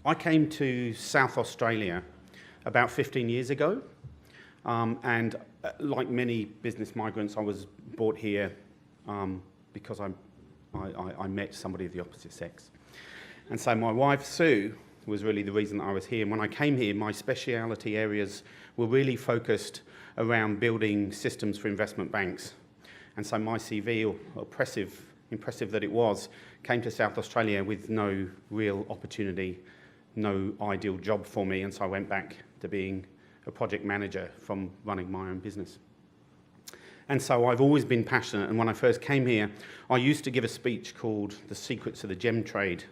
I came to South Australia about 15 years ago, and like many business migrants, I was brought here because I met somebody of the opposite sex. And so my wife, Sue, was really the reason that I was here. And when I came here, my speciality areas were really focused around building systems for investment banks. And so my CV, impressive that it was, came to South Australia with no real opportunity, no ideal job for me, and so I went back to being a project manager from running my own business. And so I've always been passionate, and when I first came here, I used to give a speech called The Secrets of the Gem Trade,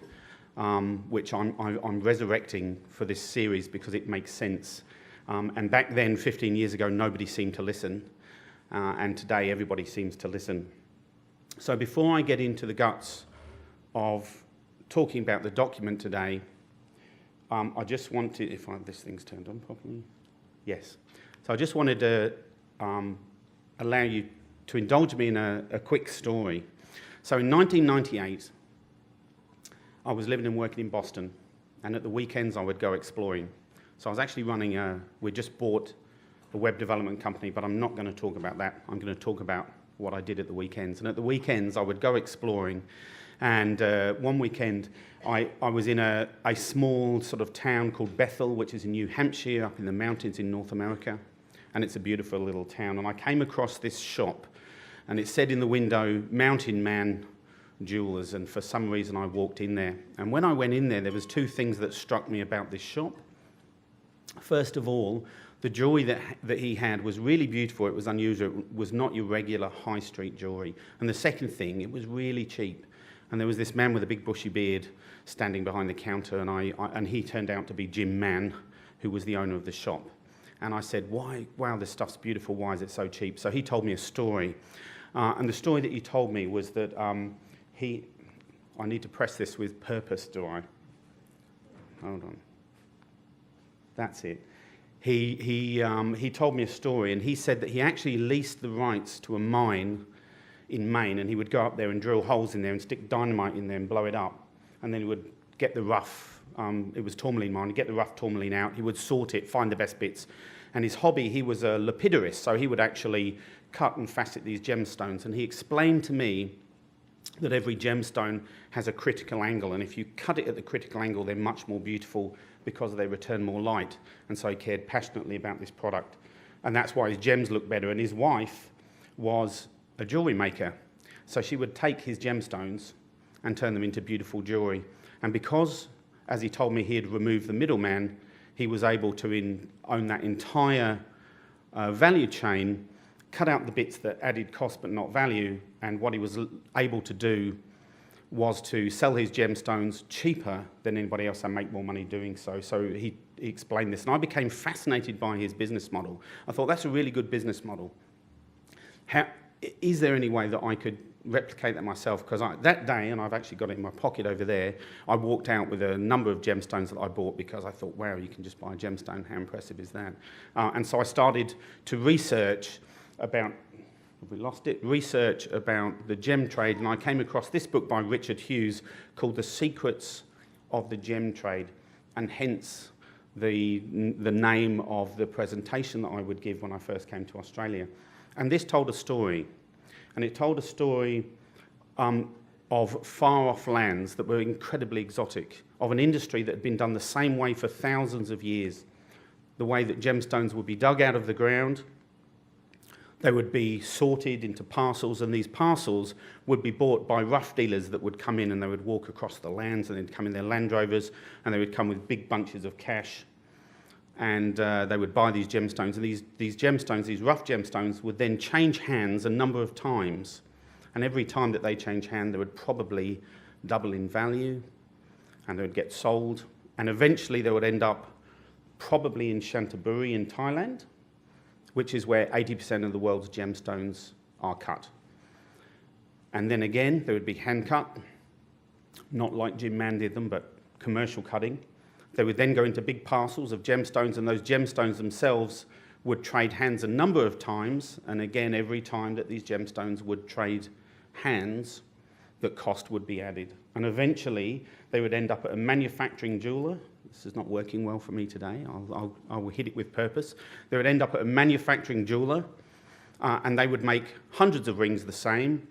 which I'm resurrecting for this series because it makes sense. And back then, 15 years ago, nobody seemed to listen, and today everybody seems to listen. So before I get into the guts of talking about the document today, I just wanted, if this thing's turned on properly, yes. So I just wanted to allow you to indulge me in a quick story. So in 1998, I was living and working in Boston, and at the weekends I would go exploring. So I was actually running we just bought a web development company, but I'm not going to talk about that. I'm going to talk about what I did at the weekends. And at the weekends I would go exploring, and one weekend I was in a small sort of town called Bethel, which is in New Hampshire, up in the mountains in North America, and it's a beautiful little town. And I came across this shop, and it said in the window, Mountain Man Jewelers, and for some reason I walked in there. And when I went in there, there was two things that struck me about this shop. First of all, the jewellery that he had was really beautiful. It was unusual. It was not your regular high street jewellery. And the second thing, it was really cheap. And there was this man with a big bushy beard standing behind the counter, and he turned out to be Jim Mann, who was the owner of the shop. And I said, wow, this stuff's beautiful, why is it so cheap? So he told me a story. And the story that he told me was that I need to press this with purpose, do I? Hold on. That's it. He told me a story, and he said that he actually leased the rights to a mine in Maine, and he would go up there and drill holes in there and stick dynamite in there and blow it up. And then he would get the rough, it was tourmaline mine, he'd get the rough tourmaline out, he would sort it, find the best bits. And his hobby, he was a lapidarist, so he would actually cut and facet these gemstones. And he explained to me that every gemstone has a critical angle, and if you cut it at the critical angle, they're much more beautiful because they return more light. And so he cared passionately about this product. And that's why his gems look better. And his wife was a jewellery maker. So she would take his gemstones and turn them into beautiful jewellery. And because, as he told me, he had removed the middleman, he was able to own that entire value chain, cut out the bits that added cost but not value, and what he was able to do was to sell his gemstones cheaper than anybody else and make more money doing so. So he explained this, and I became fascinated by his business model. I thought, that's a really good business model. Is there any way that I could replicate that myself? Because that day, and I've actually got it in my pocket over there, I walked out with a number of gemstones that I bought because I thought, wow, you can just buy a gemstone, how impressive is that? And so I started to research about, have we lost it? Research about the gem trade, and I came across this book by Richard Hughes called The Secrets of the Gem Trade, and hence the name of the presentation that I would give when I first came to Australia. And this told a story, and it told a story of far-off lands that were incredibly exotic, of an industry that had been done the same way for thousands of years, the way that gemstones would be dug out of the ground. They would be sorted into parcels, and these parcels would be bought by rough dealers that would come in, and they would walk across the lands, and they'd come in their Land Rovers, and they would come with big bunches of cash, and they would buy these gemstones. And these gemstones, these rough gemstones, would then change hands a number of times, and every time that they change hand, they would probably double in value, and they would get sold, and eventually they would end up probably in Chantaburi in Thailand, which is where 80% of the world's gemstones are cut. And then again, they would be hand cut, not like Jim Mann did them, but commercial cutting. They would then go into big parcels of gemstones, and those gemstones themselves would trade hands a number of times, and again, every time that these gemstones would trade hands, the cost would be added. And eventually, they would end up at a manufacturing jeweller this is not working well for me today. I will hit it with purpose. They would end up at a manufacturing jeweller, and they would make hundreds of rings the same,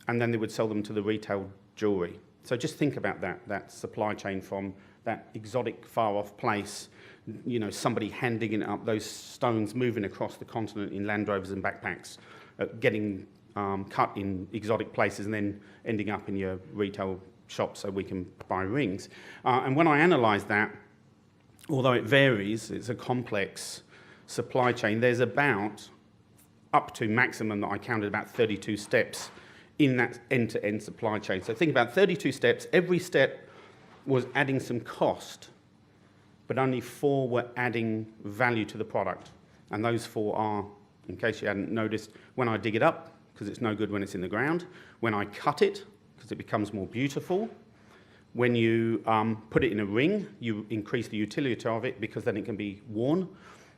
and then they would sell them to the retail jewellery. So just think about that supply chain from that exotic, far-off place, you know, somebody handing it up, those stones moving across the continent in Land Rovers and backpacks, getting cut in exotic places and then ending up in your retail shop so we can buy rings. And when I analysed that, although it varies, it's a complex supply chain, there's about, up to maximum that I counted, about 32 steps in that end-to-end supply chain. So think about 32 steps. Every step was adding some cost, but only 4 were adding value to the product. And those 4 are, in case you hadn't noticed, when I dig it up, because it's no good when it's in the ground, when I cut it, because it becomes more beautiful, when you put it in a ring, you increase the utility of it because then it can be worn,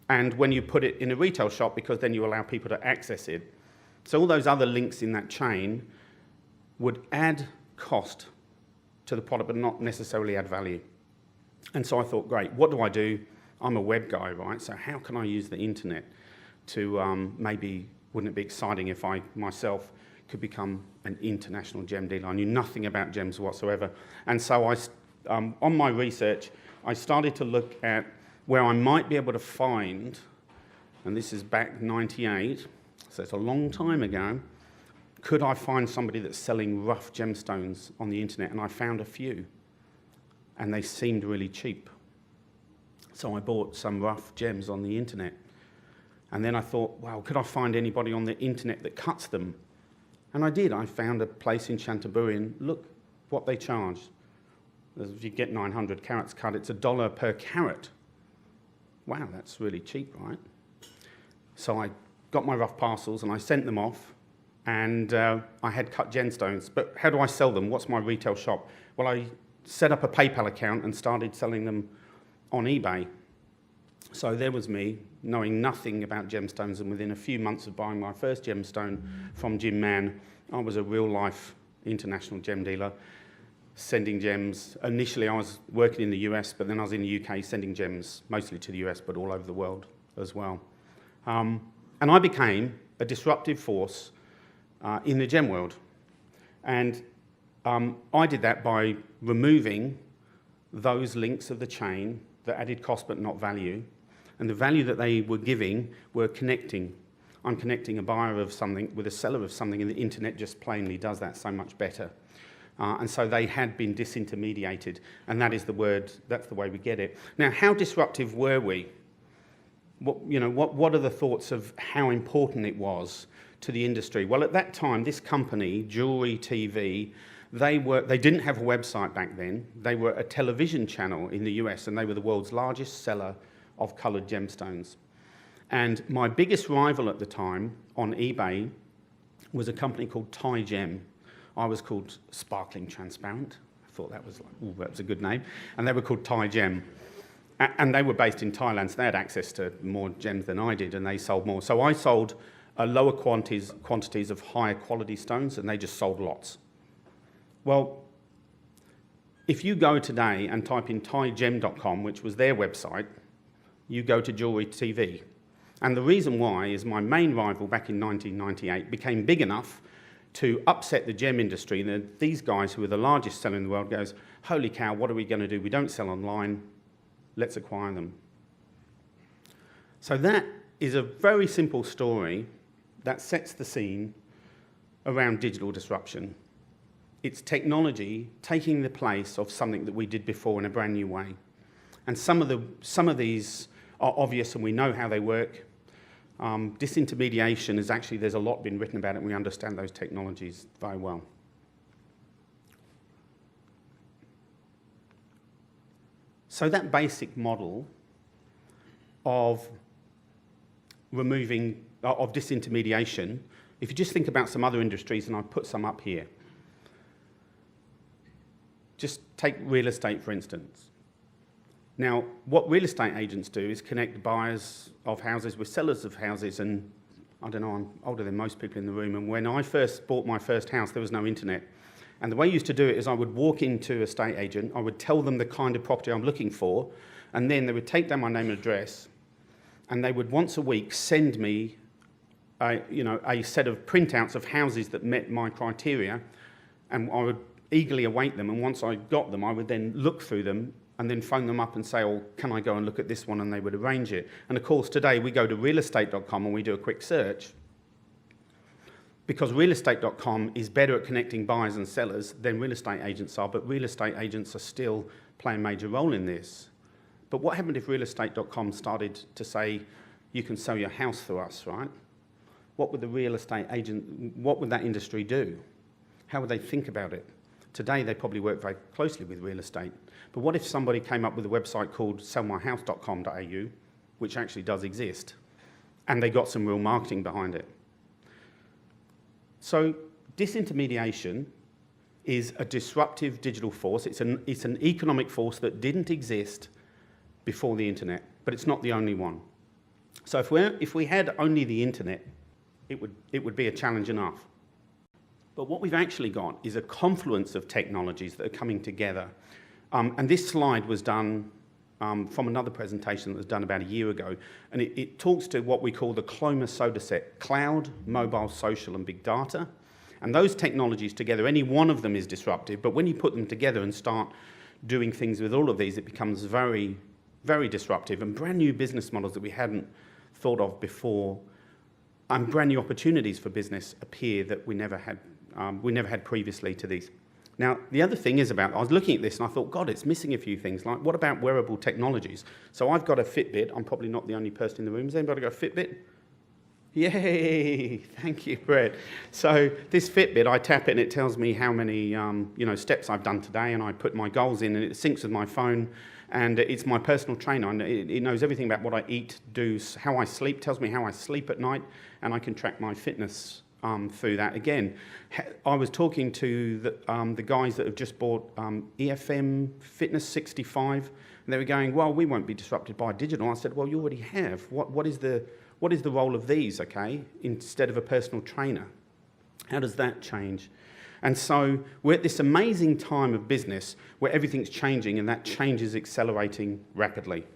and when you put it in a retail shop, because then you allow people to access it. So all those other links in that chain would add cost to the product, but not necessarily add value. And so I thought, great, what do I do? I'm a web guy, right? So how can I use the internet to maybe, wouldn't it be exciting if I myself could become an international gem dealer? I knew nothing about gems whatsoever. And so on my research, I started to look at where I might be able to find, and this is back 98, so it's a long time ago, could I find somebody that's selling rough gemstones on the internet? And I found a few, and they seemed really cheap. So I bought some rough gems on the internet. And then I thought, wow, could I find anybody on the internet that cuts them? And I did. I found a place in Chantaburi, and look what they charge. If you get 900 carats cut, it's $1 per carat. Wow, that's really cheap, right? So I got my rough parcels and I sent them off, and I had cut gemstones. But how do I sell them? What's my retail shop? Well, I set up a PayPal account and started selling them on eBay. So there was me, knowing nothing about gemstones, and within a few months of buying my first gemstone from Jim Mann, I was a real-life international gem dealer, sending gems. Initially, I was working in the US, but then I was in the UK sending gems, mostly to the US, but all over the world as well. And I became a disruptive force in the gem world. And I did that by removing those links of the chain that added cost but not value. And the value that they were giving were connecting. I'm connecting a buyer of something with a seller of something, and the internet just plainly does that so much better. And so they had been disintermediated, and that is the word, that's the way we get it. Now, how disruptive were we? What are the thoughts of how important it was to the industry? Well, at that time, this company, Jewelry TV, they didn't have a website back then. They were a television channel in the US, and they were the world's largest seller of coloured gemstones. And my biggest rival at the time on eBay was a company called Thai Gem. I was called Sparkling Transparent. I thought that was that was a good name. And they were called Thai Gem. And they were based in Thailand, so they had access to more gems than I did, and they sold more. So I sold lower quantities of higher quality stones, and they just sold lots. Well, if you go today and type in thaigem.com, which was their website, you go to Jewelry TV. And the reason why is my main rival back in 1998 became big enough to upset the gem industry. And these guys, who are the largest seller in the world, goes, holy cow, what are we going to do? We don't sell online. Let's acquire them. So that is a very simple story that sets the scene around digital disruption. It's technology taking the place of something that we did before in a brand new way. And some of these are obvious, and we know how they work. Disintermediation is actually, there's a lot been written about it, and we understand those technologies very well. So that basic model of of disintermediation, if you just think about some other industries, and I've put some up here. Just take real estate, for instance. Now, what real estate agents do is connect buyers of houses with sellers of houses, and I don't know, I'm older than most people in the room, and when I first bought my first house, there was no internet. And the way I used to do it is I would walk into a estate agent, I would tell them the kind of property I'm looking for, and then they would take down my name and address, and they would once a week send me a set of printouts of houses that met my criteria, and I would eagerly await them. And once I got them, I would then look through them and then phone them up and say, oh, can I go and look at this one? And they would arrange it. And of course, today we go to realestate.com and we do a quick search, because realestate.com is better at connecting buyers and sellers than real estate agents are, but real estate agents are still playing a major role in this. But what happened if realestate.com started to say, you can sell your house through us, right? What would the real estate agent, what would that industry do? How would they think about it? Today, they probably work very closely with real estate. But what if somebody came up with a website called sellmyhouse.com.au, which actually does exist, and they got some real marketing behind it? So disintermediation is a disruptive digital force. It's an economic force that didn't exist before the internet, but it's not the only one. So if we had only the internet, it would be a challenge enough. But what we've actually got is a confluence of technologies that are coming together. And this slide was done from another presentation that was done about a year ago, and it talks to what we call the Cloma soda set: cloud, mobile, social, and big data. And those technologies together, any one of them is disruptive, but when you put them together and start doing things with all of these, it becomes very, very disruptive, and brand new business models that we hadn't thought of before, and brand new opportunities for business appear that we never had previously to these. Now, the other thing is I was looking at this and I thought, God, it's missing a few things. Like, what about wearable technologies? So I've got a Fitbit. I'm probably not the only person in the room. Has anybody got a Fitbit? Yay! Thank you, Brett. So this Fitbit, I tap it and it tells me how many steps I've done today, and I put my goals in and it syncs with my phone, and it's my personal trainer. And it knows everything about what I eat, do, how I sleep, tells me how I sleep at night, and I can track my fitness through that. Again, I was talking to the guys that have just bought EFM Fitness 65, and they were going, well, we won't be disrupted by digital. I said, well, you already have. What is the role of these, okay, instead of a personal trainer? How does that change? And so we're at this amazing time of business where everything's changing, and that change is accelerating rapidly.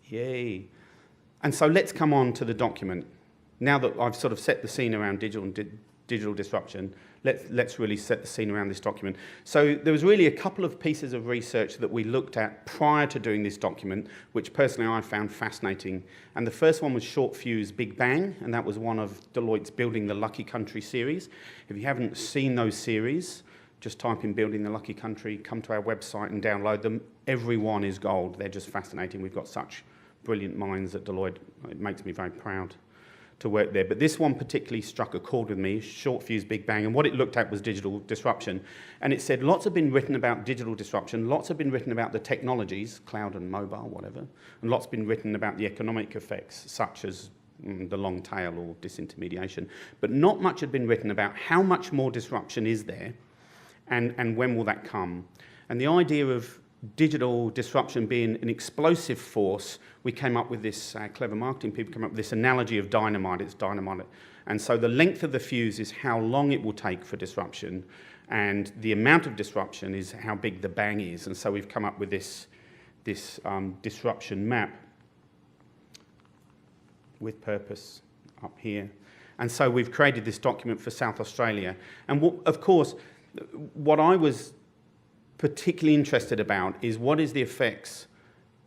Yay. And so let's come on to the document. Now that I've sort of set the scene around digital disruption, let's really set the scene around this document. So there was really a couple of pieces of research that we looked at prior to doing this document, which personally I found fascinating. And the first one was Short Fuse Big Bang, and that was one of Deloitte's Building the Lucky Country series. If you haven't seen those series, just type in Building the Lucky Country, come to our website and download them. Every one is gold. They're just fascinating. We've got such brilliant minds at Deloitte. It makes me very proud to work there. But this one particularly struck a chord with me, Short Fuse Big Bang, and what it looked at was digital disruption. And it said lots have been written about digital disruption, lots have been written about the technologies, cloud and mobile, whatever, and lots been written about the economic effects, such as the long tail or disintermediation. But not much had been written about how much more disruption is there, and when will that come. And the idea of digital disruption being an explosive force, we came up with this, clever marketing people came up with this analogy of dynamite. It's dynamite. And so the length of the fuse is how long it will take for disruption, and the amount of disruption is how big the bang is. And so we've come up with this disruption map with purpose up here. And so we've created this document for South Australia. And of course, what I was particularly interested about is what is the effects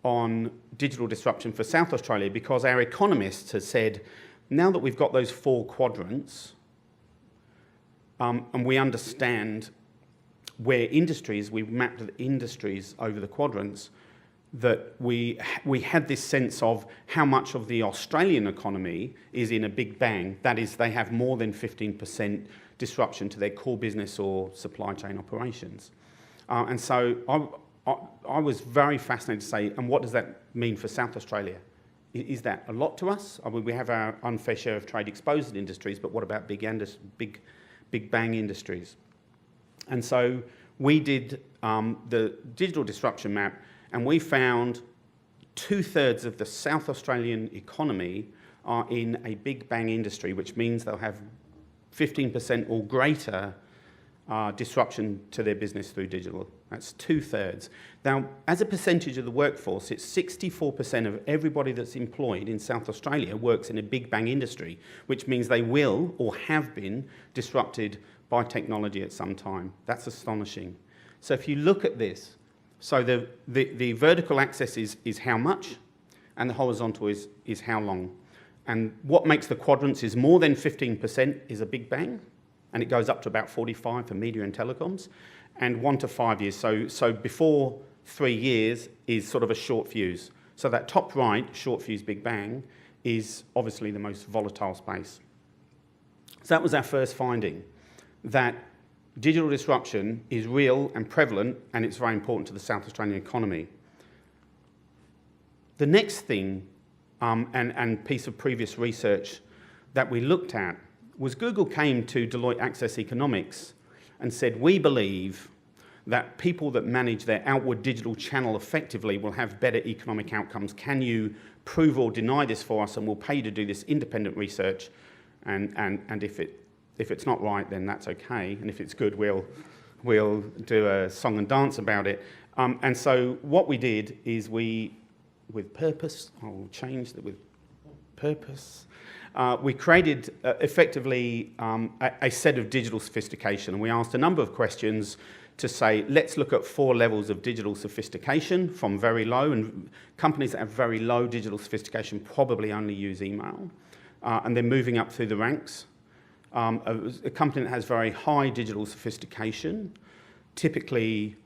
on digital disruption for South Australia, because our economists have said, now that we've got those 4 quadrants, and we understand where industries, we've mapped the industries over the quadrants, that we had this sense of how much of the Australian economy is in a big bang. That is, they have more than 15% disruption to their core business or supply chain operations. And so I was very fascinated to say, and what does that mean for South Australia? Is that a lot to us? I mean, we have our unfair share of trade exposed industries, but what about big bang industries? And so we did the digital disruption map, and we found 2/3 of the South Australian economy are in a big bang industry, which means they'll have 15% or greater disruption to their business through digital. That's 2/3. Now, as a percentage of the workforce, it's 64% of everybody that's employed in South Australia works in a big bang industry, which means they will or have been disrupted by technology at some time. That's astonishing. So if you look at this, so the vertical axis is how much, and the horizontal is how long. And what makes the quadrants is more than 15% is a big bang, and it goes up to about 45 for media and telecoms, and 1 to 5 years. So before 3 years is sort of a short fuse. So that top right, short fuse big bang, is obviously the most volatile space. So that was our first finding, that digital disruption is real and prevalent, and it's very important to the South Australian economy. The next thing, and piece of previous research that we looked at, was Google came to Deloitte Access Economics and said, we believe that people that manage their outward digital channel effectively will have better economic outcomes. Can you prove or deny this for us, and we'll pay you to do this independent research, and if it's not right, then that's okay, and if it's good, we'll do a song and dance about it. And so what we did is with purpose, I'll change that with purpose, we created effectively a set of digital sophistication, and we asked a number of questions to say, let's look at 4 levels of digital sophistication from very low, and companies that have very low digital sophistication probably only use email, and then moving up through the ranks. A company that has very high digital sophistication typically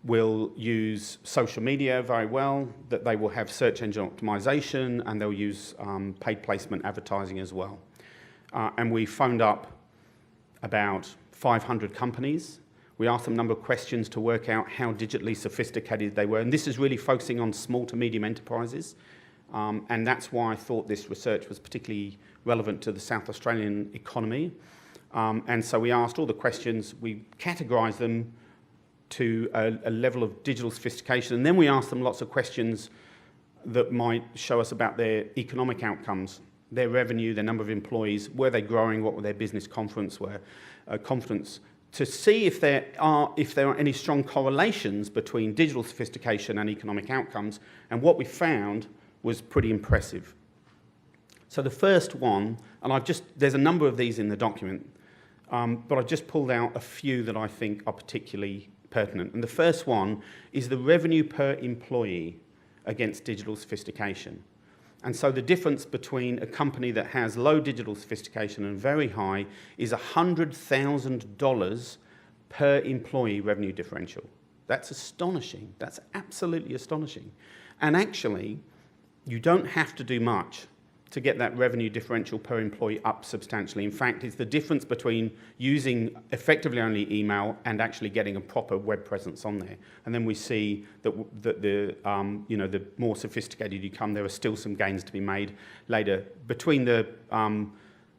will use social media very well, that they will have search engine optimization, and they'll use paid placement advertising as well. And we phoned up about 500 companies. We asked them a number of questions to work out how digitally sophisticated they were, and this is really focusing on small to medium enterprises, and that's why I thought this research was particularly relevant to the South Australian economy. And so we asked all the questions, we categorised them to a level of digital sophistication, and then we asked them lots of questions that might show us about their economic outcomes, their revenue, their number of employees, were they growing, what were their business confidence, to see if there are any strong correlations between digital sophistication and economic outcomes, and what we found was pretty impressive. So the first one, and there's a number of these in the document, but I've just pulled out a few that I think are particularly pertinent. And the first one is the revenue per employee against digital sophistication. And so the difference between a company that has low digital sophistication and very high is $100,000 per employee revenue differential. That's astonishing. That's absolutely astonishing. And actually, you don't have to do much to get that revenue differential per employee up substantially. In fact, it's the difference between using effectively only email and actually getting a proper web presence on there. And then we see that the more sophisticated you come, there are still some gains to be made later. Between the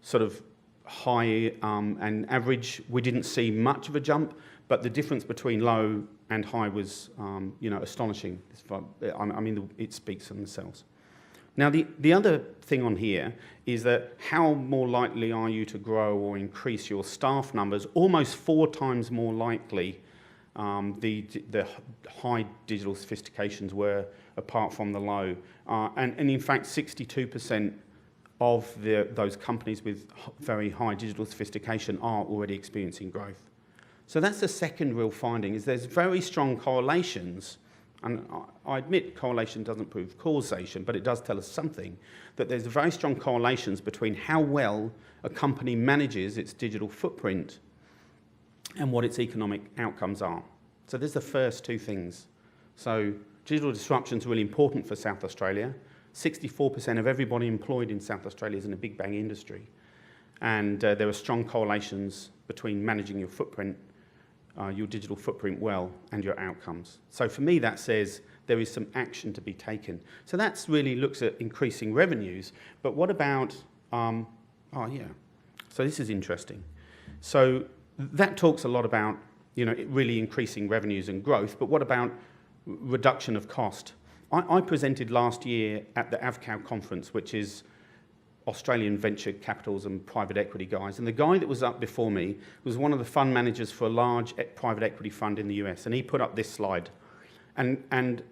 sort of high and average, we didn't see much of a jump, but the difference between low and high was astonishing. I mean, it speaks for themselves. Now, the other thing on here is that how more likely are you to grow or increase your staff numbers? Almost 4 times more likely the high digital sophistications were apart from the low. And in fact, 62% of those companies with very high digital sophistication are already experiencing growth. So that's the second real finding, is there's very strong correlations. And I admit correlation doesn't prove causation, but it does tell us something, that there's very strong correlations between how well a company manages its digital footprint and what its economic outcomes are. So there's the first 2 things. So digital disruption is really important for South Australia. 64% of everybody employed in South Australia is in a big bang industry. And there are strong correlations between managing your footprint, your digital footprint well, and your outcomes. So for me, that says there is some action to be taken. So that's really looks at increasing revenues, but what about, so this is interesting. So that talks a lot about, really increasing revenues and growth, but what about reduction of cost? I presented last year at the AVCAO conference, which is Australian venture capitals and private equity guys. And the guy that was up before me was one of the fund managers for a large private equity fund in the US. And he put up this slide. And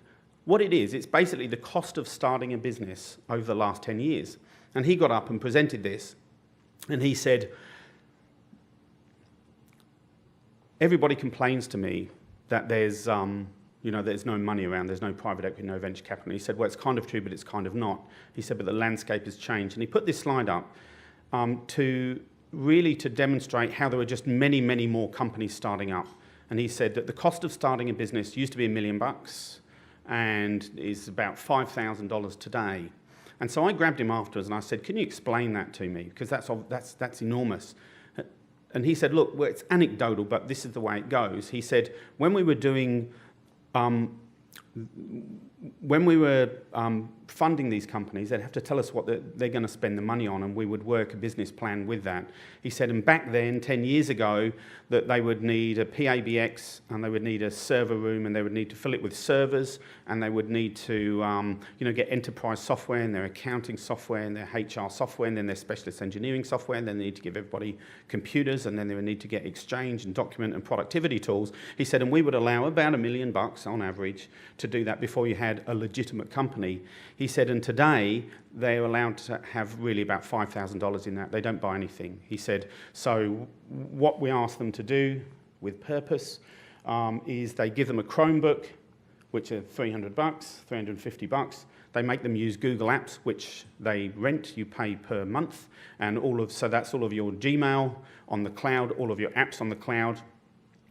what it is, it's basically the cost of starting a business over the last 10 years. And he got up and presented this. And he said, everybody complains to me that there's no money around, there's no private equity, no venture capital. And he said, well, it's kind of true, but it's kind of not. He said, but the landscape has changed. And he put this slide up to demonstrate how there were just many, many more companies starting up. And he said that the cost of starting a business used to be $1 million and is about $5,000 today. And so I grabbed him afterwards and I said, can you explain that to me? Because that's enormous. And he said, look, well, it's anecdotal, but this is the way it goes. He said, when we were funding these companies, they'd have to tell us what they're going to spend the money on, and we would work a business plan with that. He said, and back then, 10 years ago, that they would need a PABX, and they would need a server room, and they would need to fill it with servers, and they would need to get enterprise software, and their accounting software, and their HR software, and then their specialist engineering software, and then they need to give everybody computers, and then they would need to get Exchange and document and productivity tools. He said, and we would allow about $1 million on average to do that before you had a legitimate company. He said, and today they're allowed to have really about $5,000 in that. They don't buy anything. He said, so what we ask them to do with purpose is they give them a Chromebook, which are $300, $350. They make them use Google Apps, which they rent, you pay per month, and so that's all of your Gmail on the cloud, all of your apps on the cloud.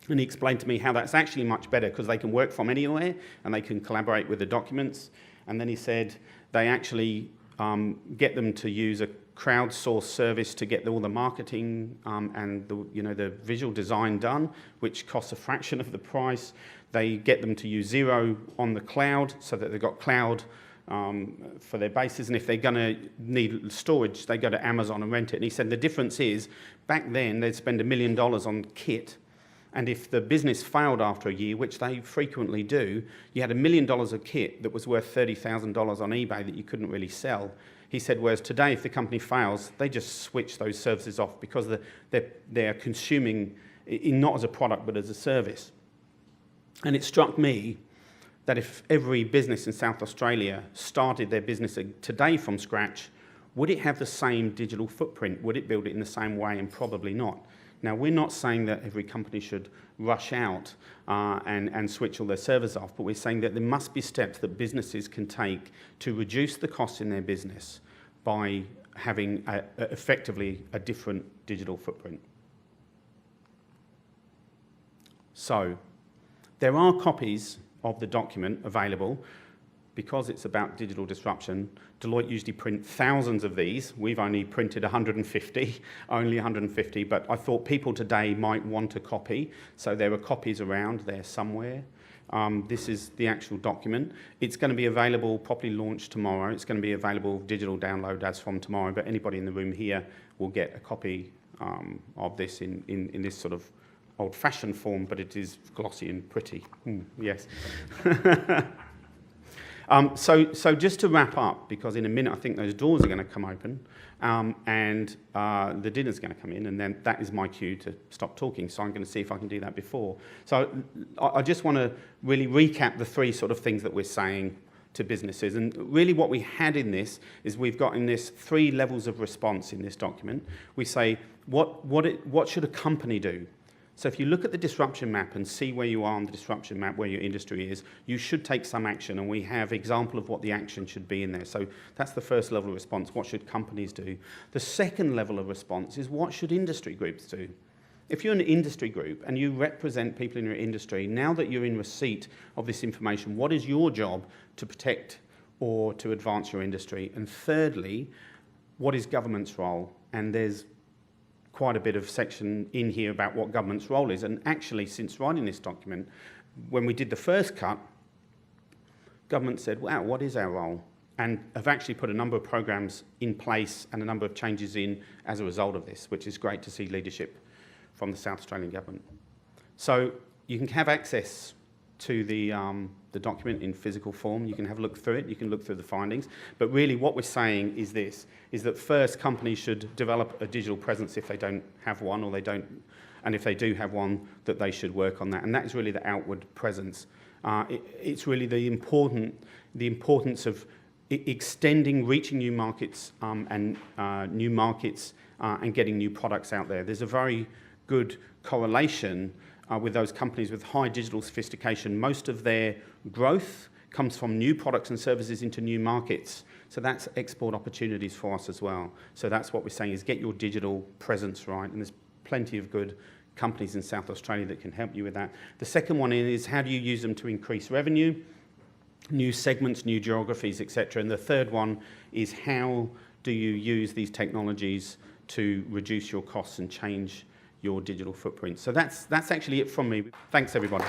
And he explained to me how that's actually much better because they can work from anywhere and they can collaborate with the documents. And then he said they actually get them to use a crowdsourced service to get all the marketing and the visual design done, which costs a fraction of the price. They get them to use Xero on the cloud so that they've got cloud for their bases. And if they're going to need storage, they go to Amazon and rent it. And he said the difference is back then they'd spend $1 million on kit. And if the business failed after a year, which they frequently do, you had $1 million of kit that was worth $30,000 on eBay that you couldn't really sell. He said, whereas today, if the company fails, they just switch those services off because they're consuming, not as a product, but as a service. And it struck me that if every business in South Australia started their business today from scratch, would it have the same digital footprint? Would it build it in the same way? And probably not. Now, we're not saying that every company should rush out and switch all their servers off, but we're saying that there must be steps that businesses can take to reduce the costs in their business by having effectively a different digital footprint. So, there are copies of the document available. Because it's about digital disruption, Deloitte usually print thousands of these. We've only printed 150, but I thought people today might want a copy. So there are copies around there somewhere. This is the actual document. It's going to be available, properly launched tomorrow. It's going to be available digital download as from tomorrow, but anybody in the room here will get a copy of this in this sort of old-fashioned form, but it is glossy and pretty. Yes. So just to wrap up, because in a minute I think those doors are going to come open and the dinner's going to come in, and then that is my cue to stop talking, so I'm going to see if I can do that before. So I just want to really recap the three sort of things that we're saying to businesses, and really what we had in this is we've got in this 3 levels of response in this document. We say, what should a company do? So if you look at the disruption map and see where you are on the disruption map, where your industry is, you should take some action, and we have example of what the action should be in there. So that's the first level of response. What should companies do? The second level of response is what should industry groups do? If you're an industry group and you represent people in your industry, now that you're in receipt of this information, what is your job to protect or to advance your industry? And thirdly, what is government's role? And there's quite a bit of section in here about what government's role is. And actually, since writing this document, when we did the first cut, government said, wow, what is our role? And have actually put a number of programs in place and a number of changes in as a result of this, which is great to see leadership from the South Australian government. So you can have access to the document in physical form. You can have a look through it, you can look through the findings. But really what we're saying is this, is that first companies should develop a digital presence if they don't have one, or they don't, and if they do have one, that they should work on that. And that is really the outward presence. It's really the importance of extending, reaching new markets and getting new products out there. There's a very good correlation with those companies with high digital sophistication. Most of their growth comes from new products and services into new markets. So that's export opportunities for us as well. So that's what we're saying, is get your digital presence right. And there's plenty of good companies in South Australia that can help you with that. The second one is, how do you use them to increase revenue, new segments, new geographies, etc. And the third one is, how do you use these technologies to reduce your costs and change your digital footprint. So that's actually it from me. Thanks, everybody.